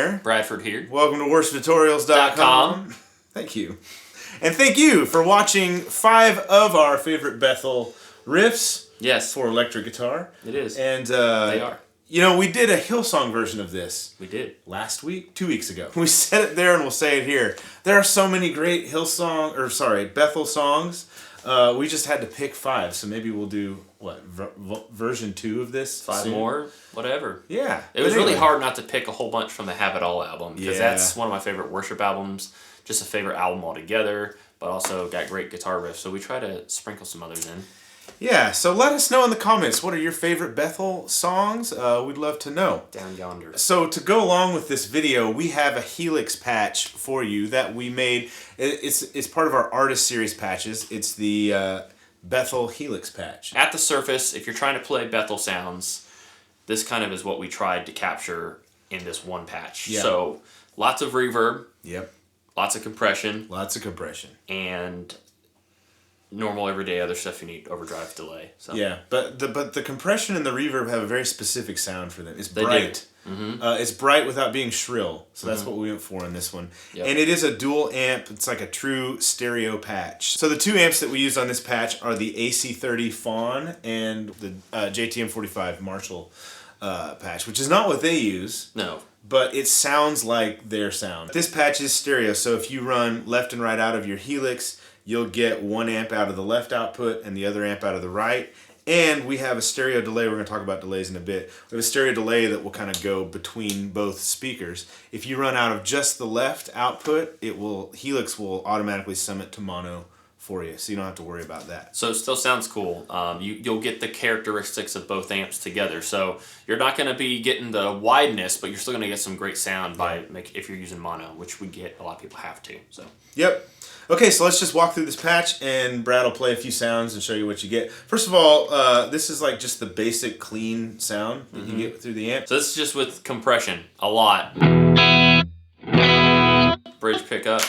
here. Bradford here. Welcome to worsttutorials.com. Thank you. And thank you for watching 5 of our favorite Bethel riffs. Yes. For electric guitar. It is. And they are. You know, we did a Hillsong version of this. We did. Last week? 2 weeks ago. We said it there and we'll say it here. There are so many great Bethel songs. We just had to pick 5, so maybe we'll do, what, version 2 of this 5 soon? more? Whatever. Yeah. It was really hard not to pick a whole bunch from the Have It All album, because that's one of my favorite worship albums, just a favorite album altogether, but also got great guitar riffs, so we try to sprinkle some others in. Yeah, so let us know in the comments, what are your favorite Bethel songs? We'd love to know. Down yonder. So to go along with this video, we have a Helix patch for you that we made. It's part of our artist series patches. It's the Bethel Helix patch. At the surface, if you're trying to play Bethel sounds, this kind of is what we tried to capture in this one patch. Yeah. So lots of reverb. Yep. Lots of compression. Lots of compression. And normal everyday other stuff you need, overdrive, delay. So. Yeah, but the compression and the reverb have a very specific sound for them. It's bright. It's bright without being shrill, so that's what we went for in this one. Yep. And it is a dual amp. It's like a true stereo patch. So the 2 amps that we used on this patch are the AC30 Fawn and the JTM45 Marshall patch, which is not what they use. No. But it sounds like their sound. This patch is stereo, so if you run left and right out of your Helix, you'll get 1 amp out of the left output and the other amp out of the right. And we have a stereo delay. We're going to talk about delays in a bit. We have a stereo delay that will kind of go between both speakers. If you run out of just the left output, Helix will automatically sum it to mono for you, so you don't have to worry about that. So it still sounds cool. You'll get the characteristics of both amps together. So you're not going to be getting the wideness, but you're still going to get some great sound if you're using mono, which we get a lot of people have to. So. Yep. Okay, so let's just walk through this patch, and Brad will play a few sounds and show you what you get. First of all, this is like just the basic clean sound that you get through the amp. So this is just with compression, a lot. Bridge pickup.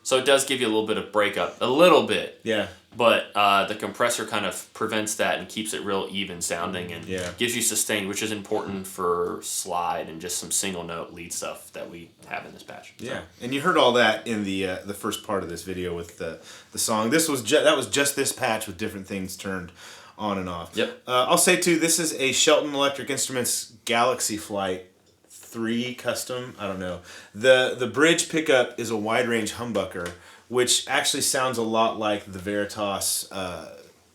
So it does give you a little bit of breakup, a little bit. Yeah. But the compressor kind of prevents that and keeps it real even sounding and gives you sustain, which is important for slide and just some single note lead stuff that we have in this patch. Yeah, and you heard all that in the first part of this video with the song. That was just this patch with different things turned on and off. Yep. I'll say too, this is a Shelton Electric Instruments GalaxyFlite 3 custom. I don't know. The bridge pickup is a wide range humbucker, which actually sounds a lot like the Veritas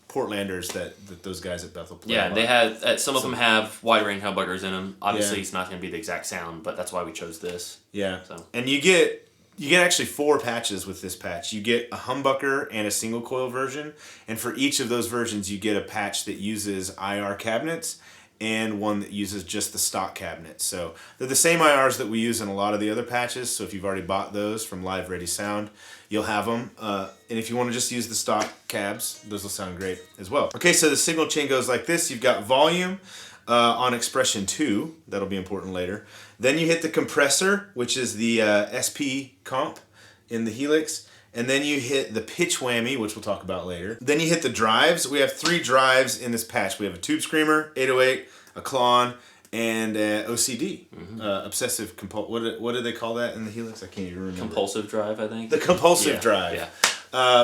Portlanders that those guys at Bethel play. Yeah, they have some of them have wide range humbuckers in them. Obviously, it's not going to be the exact sound, but that's why we chose this. Yeah, so. And you get actually 4 patches with this patch. You get a humbucker and a single coil version, and for each of those versions, you get a patch that uses IR cabinets and one that uses just the stock cabinet. So they're the same IRs that we use in a lot of the other patches, so if you've already bought those from Live Ready Sound, you'll have them. And if you want to just use the stock cabs, those will sound great as well. Okay, so the signal chain goes like this. You've got volume on expression 2. That'll be important later. Then you hit the compressor, which is the SP comp in the Helix. And then you hit the pitch whammy, which we'll talk about later. Then you hit the drives. We have 3 drives in this patch. We have a tube screamer, 808, a Klon, and OCD, obsessive compulsive. What do they call that in the Helix? I can't even remember. Compulsive drive, I think. The compulsive drive. Yeah.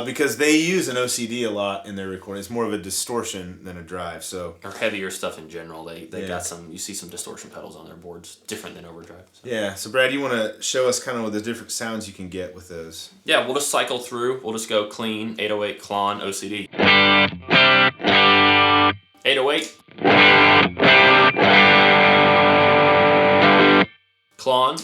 Because they use an OCD a lot in their recording. It's more of a distortion than a drive. So. Or heavier stuff in general. They got some. You see some distortion pedals on their boards, different than overdrive. So. Yeah. So Brad, you want to show us kind of the different sounds you can get with those? Yeah, we'll just cycle through. We'll just go clean, 808, Klon, OCD. 808. Klon.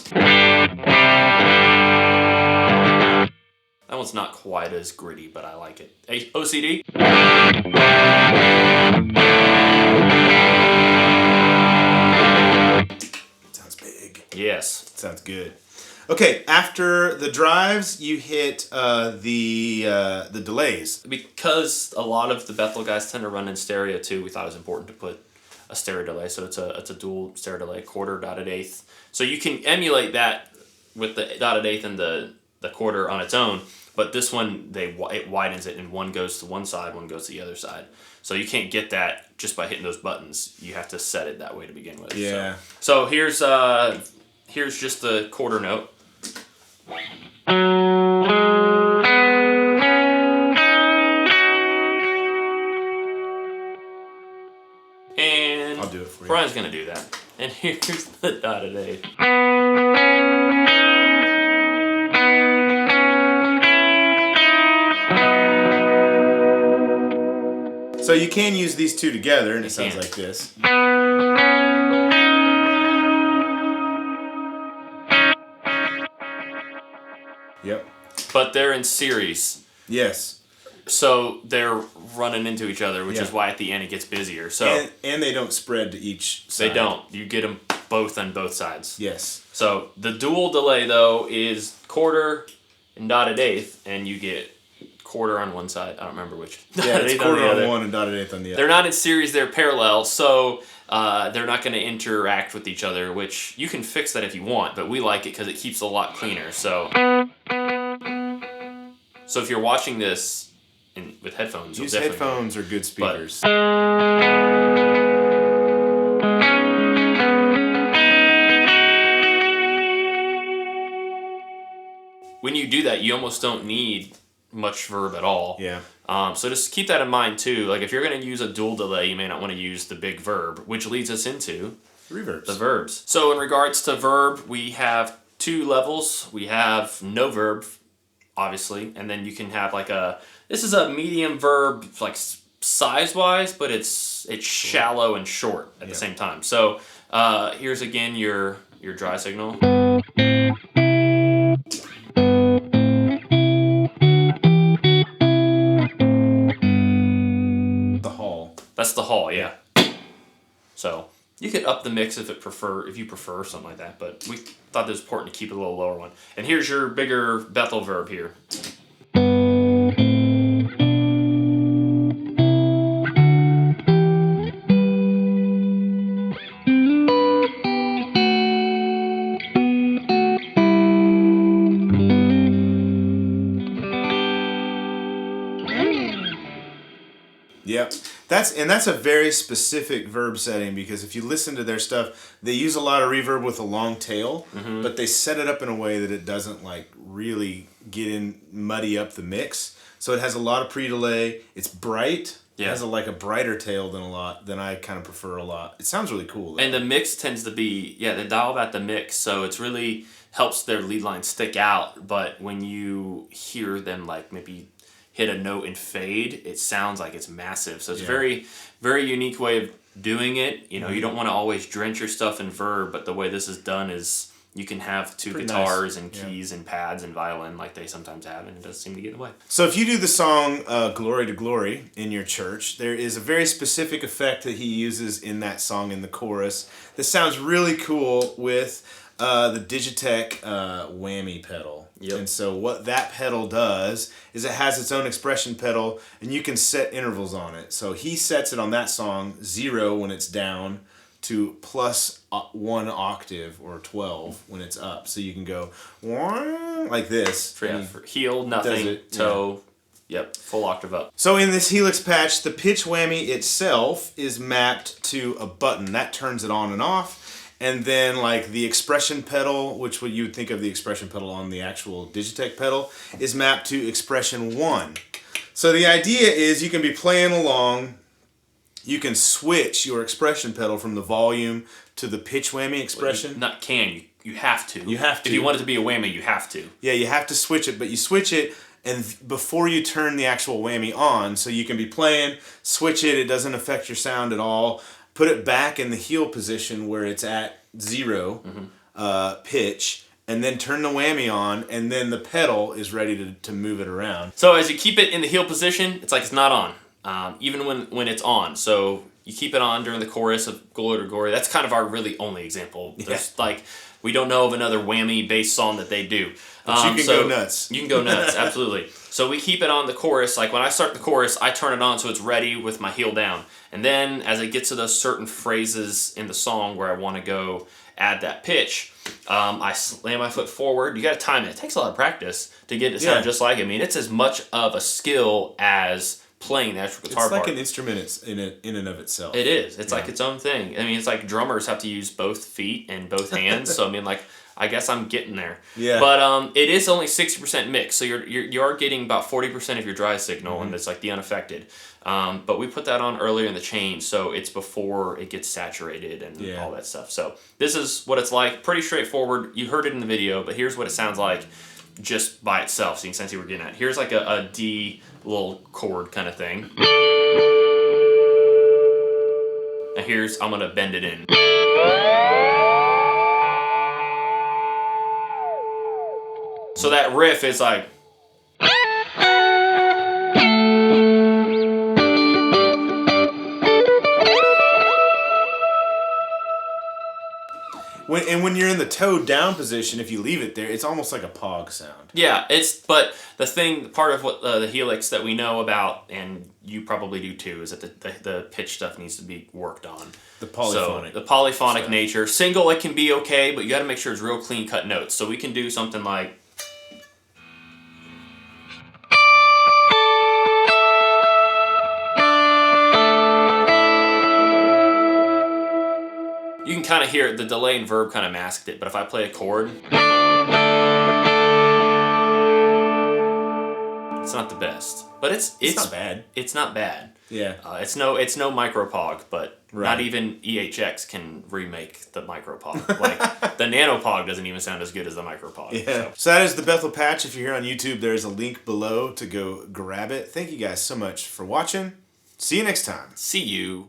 That one's not quite as gritty, but I like it. OCD. Sounds big. Yes. Sounds good. Okay, after the drives, you hit the delays. Because a lot of the Bethel guys tend to run in stereo too, we thought it was important to put a stereo delay. So it's a dual stereo delay, quarter, dotted eighth. So you can emulate that with the dotted eighth and the quarter on its own. But this one, it widens it, and one goes to one side, one goes to the other side. So you can't get that just by hitting those buttons. You have to set it that way to begin with. Yeah. So here's just the quarter note. And I'll do it for you. Brian's gonna do that. And here's the dotted eighth. So you can use these two together, and it sounds like this. Yep. But they're in series. Yes. So they're running into each other, which is why at the end it gets busier. So and they don't spread to each side. They don't. You get them both on both sides. Yes. So the dual delay, though, is quarter and dotted eighth, and you get quarter on one side. I don't remember which. Yeah, it's quarter on one and dotted eighth on the other. They're not in series, they're parallel, so they're not going to interact with each other, which you can fix that if you want, but we like it because it keeps it a lot cleaner. So if you're watching this with headphones, use headphones or good speakers. When you do that, you almost don't need much verb at all. Yeah. So just keep that in mind too. Like if you're going to use a dual delay, you may not want to use the big verb, which leads us into reverbs. The verbs. So in regards to verb, we have two levels. We have no verb, obviously, and then you can have like this is a medium verb, like size-wise, but it's shallow and short at the same time. So here's again your dry signal. That's the hall, yeah. So you could up the mix if you prefer something like that, but we thought it was important to keep it a little lower one. And here's your bigger Bethel verb here. Yep. That's a very specific verb setting, because if you listen to their stuff, they use a lot of reverb with a long tail, but they set it up in a way that it doesn't like really muddy up the mix. So it has a lot of pre-delay. It's bright. Yeah. It has a brighter tail than I kind of prefer a lot. It sounds really cool, though. And the mix tends to be, they dial back the mix, so it's really helps their lead line stick out, but when you hear them like maybe hit a note and fade, it sounds like it's massive. So it's a very, very unique way of doing it. You know, you don't want to always drench your stuff in verb, but the way this is done is you can have two guitars and keys and pads and violin like they sometimes have, and it does seem to get in the way. So if you do the song Glory to Glory in your church, there is a very specific effect that he uses in that song in the chorus that sounds really cool with the Digitech Whammy pedal. Yep. And so what that pedal does is it has its own expression pedal, and you can set intervals on it. So he sets it on that song 0 when it's down to plus 1 octave, or 12 when it's up. So you can go like this. For heel, nothing, toe. Yep, full octave up. So in this Helix patch, the pitch whammy itself is mapped to a button. That turns it on and off. And then like the expression pedal, which you would think of the expression pedal on the actual Digitech pedal, is mapped to expression 1. So the idea is you can be playing along, you can switch your expression pedal from the volume to the pitch whammy expression. You have to. You have to. If you want it to be a whammy, you have to. Yeah, you have to switch it, but you switch it and before you turn the actual whammy on, so you can be playing, switch it doesn't affect your sound at all. Put it back in the heel position where it's at 0 pitch, and then turn the whammy on, and then the pedal is ready to move it around. So as you keep it in the heel position, it's like it's not on, even when it's on. So you keep it on during the chorus of Glory to Glory. That's kind of our really only example. There's we don't know of another whammy bass song that they do. But you can go nuts. You can go nuts, absolutely. So we keep it on the chorus. Like when I start the chorus, I turn it on so it's ready with my heel down. And then as it gets to those certain phrases in the song where I want to go add that pitch, I slam my foot forward. You got to time it. It takes a lot of practice to get it to sound just like it. I mean, it's as much of a skill as playing the actual guitar part. It's like an instrument in and of itself. It is. It's like its own thing. I mean, it's like drummers have to use both feet and both hands. So I mean, like, I guess I'm getting there. Yeah. But it is only 60% mix, so you are getting about 40% of your dry signal, and it's like the unaffected. But we put that on earlier in the change, so it's before it gets saturated and all that stuff. So this is what it's like. Pretty straightforward. You heard it in the video, but here's what it sounds like just by itself, so you can see what we're getting at. Here's like a D little chord kind of thing. And here's, I'm gonna bend it in. So that riff is like. When you're in the toe down position, if you leave it there, it's almost like a pog sound. Yeah, but part of what the Helix that we know about, and you probably do too, is that the pitch stuff needs to be worked on. The polyphonic. So the polyphonic nature. Single, it can be okay, but you got to make sure it's real clean cut notes. So we can do something like. You can kind of hear it, the delay and verb kind of masked it, but if I play a chord, it's not the best. But it's not bad. It's not bad. Yeah. It's no micro pog, but not even EHX can remake the micro pog. Like the nano pog doesn't even sound as good as the micro pog. Yeah. So that is the Bethel patch. If you're here on YouTube, there's a link below to go grab it. Thank you guys so much for watching. See you next time. See you.